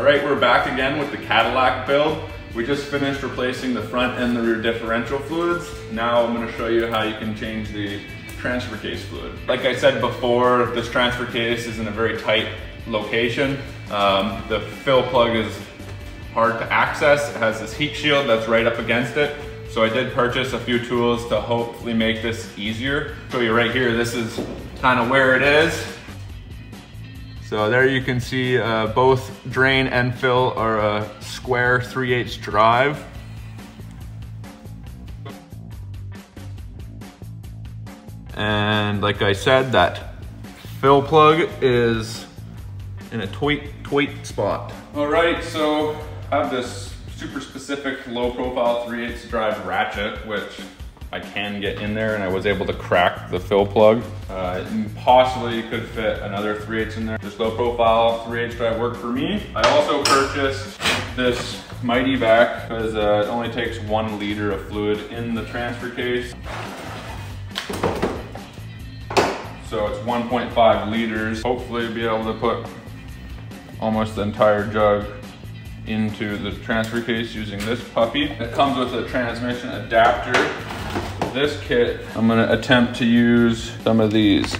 All right, we're back again with the Cadillac build. We just finished replacing the front and the rear differential fluids. Now I'm going to show you how you can change the transfer case fluid. Like I said before, this transfer case is in a very tight location. The fill plug is hard to access. It has this heat shield that's right up against it. So I did purchase a few tools to hopefully make this easier. Show you right here, this is kind of where it is. So there you can see both drain and fill are a square 3/8 drive. And like I said, that fill plug is in a tweet spot. All right, so I have this super specific low profile 3/8 drive ratchet, which I can get in there, and I was able to crack the fill plug. Possibly could fit another 3/8 in there. This low profile 3/8 drive worked for me. I also purchased this Mighty Vac because it only takes 1 liter of fluid in the transfer case. So it's 1.5 liters. Hopefully be able to put almost the entire jug into the transfer case using this puppy. It comes with a transmission adapter. This kit, I'm gonna attempt to use some of these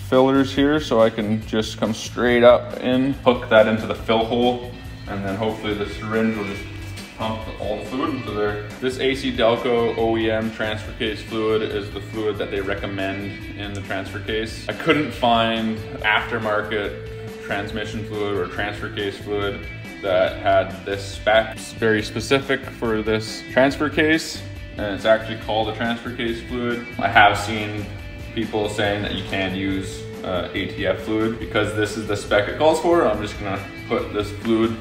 fillers here so I can just come straight up and hook that into the fill hole, and then hopefully the syringe will just pump all the fluid into there. This AC Delco OEM transfer case fluid is the fluid that they recommend in the transfer case. I couldn't find aftermarket transmission fluid or transfer case fluid that had this spec. It's very specific for this transfer case, and it's actually called a transfer case fluid. I have seen people saying that you can't use ATF fluid. Because this is the spec it calls for, I'm just gonna put this fluid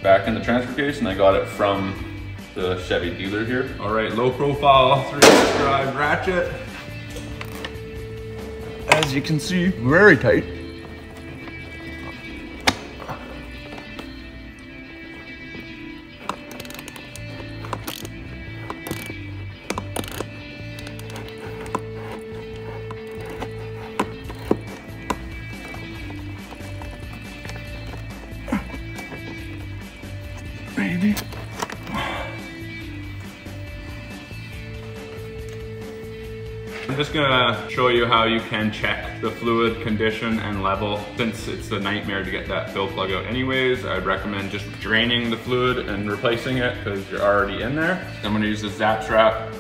back in the transfer case, and I got it from the Chevy dealer here. All right, low profile 3/8 drive ratchet. As you can see, very tight. Maybe. I'm just gonna show you how you can check the fluid condition and level. Since it's a nightmare to get that fill plug out anyways, I'd recommend just draining the fluid and replacing it because you're already in there. I'm gonna use the zap strap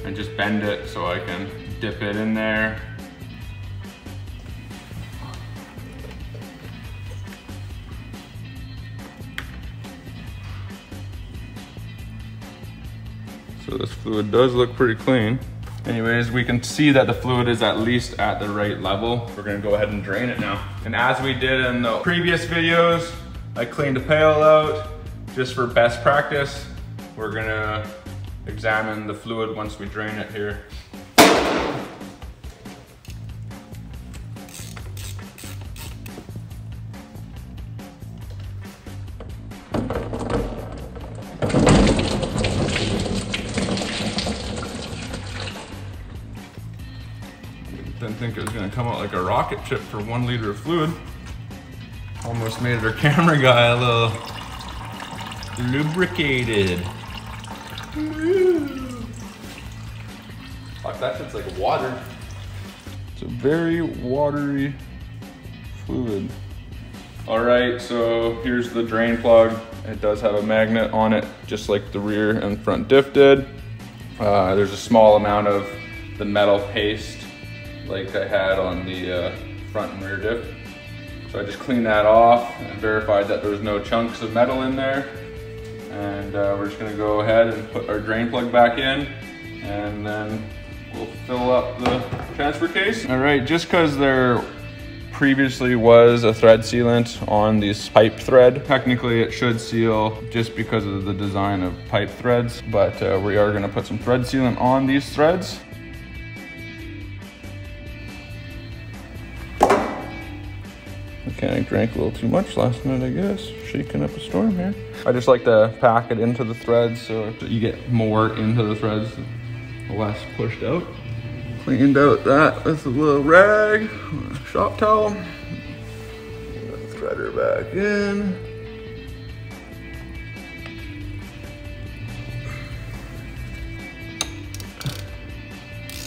and just bend it so I can dip it in there. So this fluid does look pretty clean. Anyways, we can see that the fluid is at least at the right level. We're gonna go ahead and drain it now. And as we did in the previous videos, I cleaned the pail out just for best practice. We're gonna examine the fluid once we drain it here. Didn't think it was gonna come out like a rocket ship for 1 liter of fluid. Almost made our camera guy a little lubricated. Fuck, that shit's like water. It's a very watery fluid. All right, so here's the drain plug. It does have a magnet on it, just like the rear and front diff did. There's a small amount of the metal paste like I had on the front and rear diff. So I just cleaned that off and verified that there was no chunks of metal in there. And we're just gonna go ahead and put our drain plug back in, and then we'll fill up the transfer case. All right, just because there previously was a thread sealant on this pipe thread, technically it should seal just because of the design of pipe threads, but we are gonna put some thread sealant on these threads. Mechanic drank a little too much last night, I guess. Shaking up a storm here. I just like to pack it into the threads so you get more into the threads, less pushed out. Cleaned out that with a little rag, shop towel. thread her back in.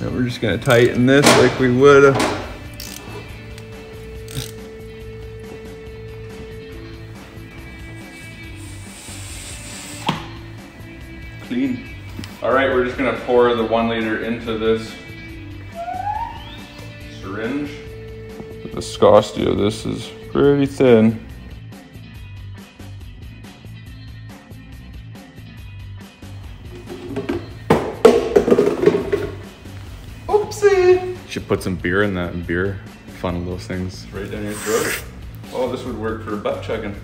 And we're just gonna tighten this like we would. Clean. All right, we're just gonna pour the 1 liter into this syringe. The viscosity of this is pretty thin. Oopsie! Should put some beer in that and beer funnel those things right down your throat. Oh, this would work for butt chugging.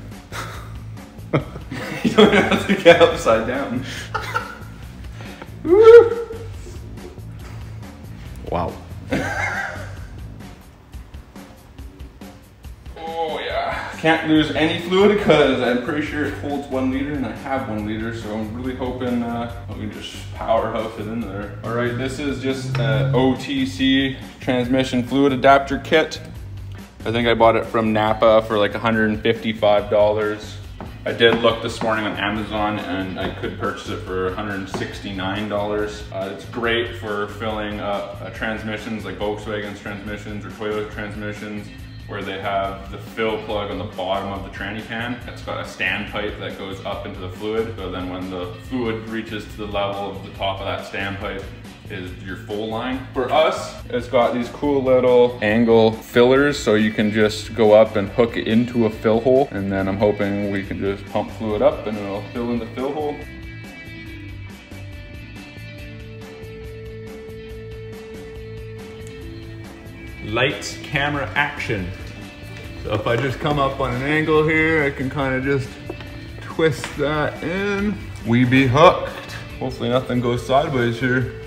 You don't have to get upside down. Woo! Wow. Oh yeah. Can't lose any fluid because I'm pretty sure it holds 1 liter and I have 1 liter, so I'm really hoping I can just powerhouse it in there. All right, this is just an OTC transmission fluid adapter kit. I think I bought it from Napa for like $155. I did look this morning on Amazon and I could purchase it for $169. It's great for filling up transmissions like Volkswagen's transmissions or Toyota transmissions, where they have the fill plug on the bottom of the tranny can. It's got a standpipe that goes up into the fluid. So then when the fluid reaches to the level of the top of that standpipe is your full line. For us, it's got these cool little angle fillers, so you can just go up and hook it into a fill hole, and then I'm hoping we can just pump fluid up and it'll fill in the fill hole. Lights, camera, action. So if I just come up on an angle here, I can kind of just twist that in. We be hooked. Hopefully nothing goes sideways here.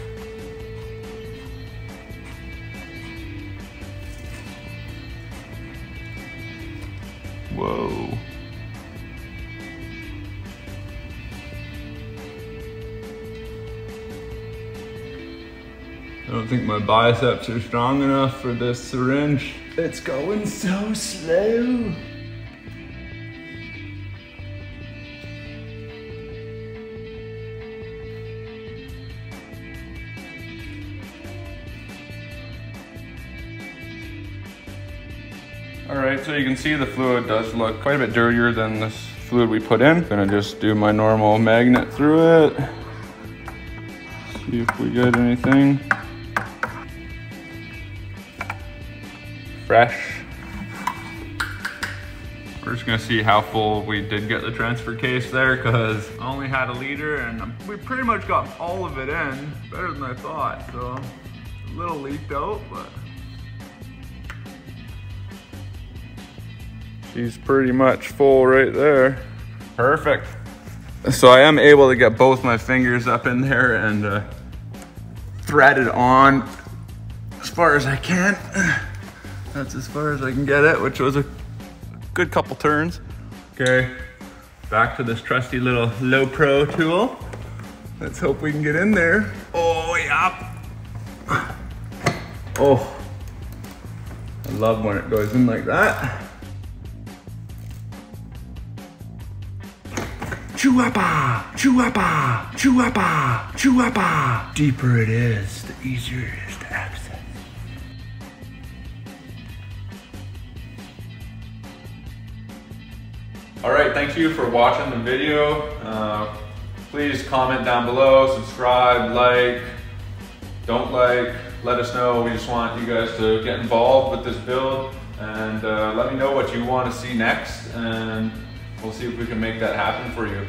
Whoa. I don't think my biceps are strong enough for this syringe. It's going so slow. All right, so you can see the fluid does look quite a bit dirtier than this fluid we put in. Gonna just do my normal magnet through it. See if we get anything. Fresh. We're just gonna see how full we did get the transfer case there, because I only had 1 liter and we pretty much got all of it in. Better than I thought, so a little leaked out, but she's pretty much full right there. Perfect. So I am able to get both my fingers up in there and thread it on as far as I can. That's as far as I can get it, which was a good couple turns. Okay, back to this trusty little low pro tool. Let's hope we can get in there. Oh, yeah. Oh, I love when it goes in like that. Choo-wappa, choo-wappa, choo-wappa, choo-wappa. Deeper it is, the easier it is to access. All right, thank you for watching the video. Please comment down below, subscribe, like, don't like, let us know. We just want you guys to get involved with this build, and let me know what you want to see next, and we'll see if we can make that happen for you.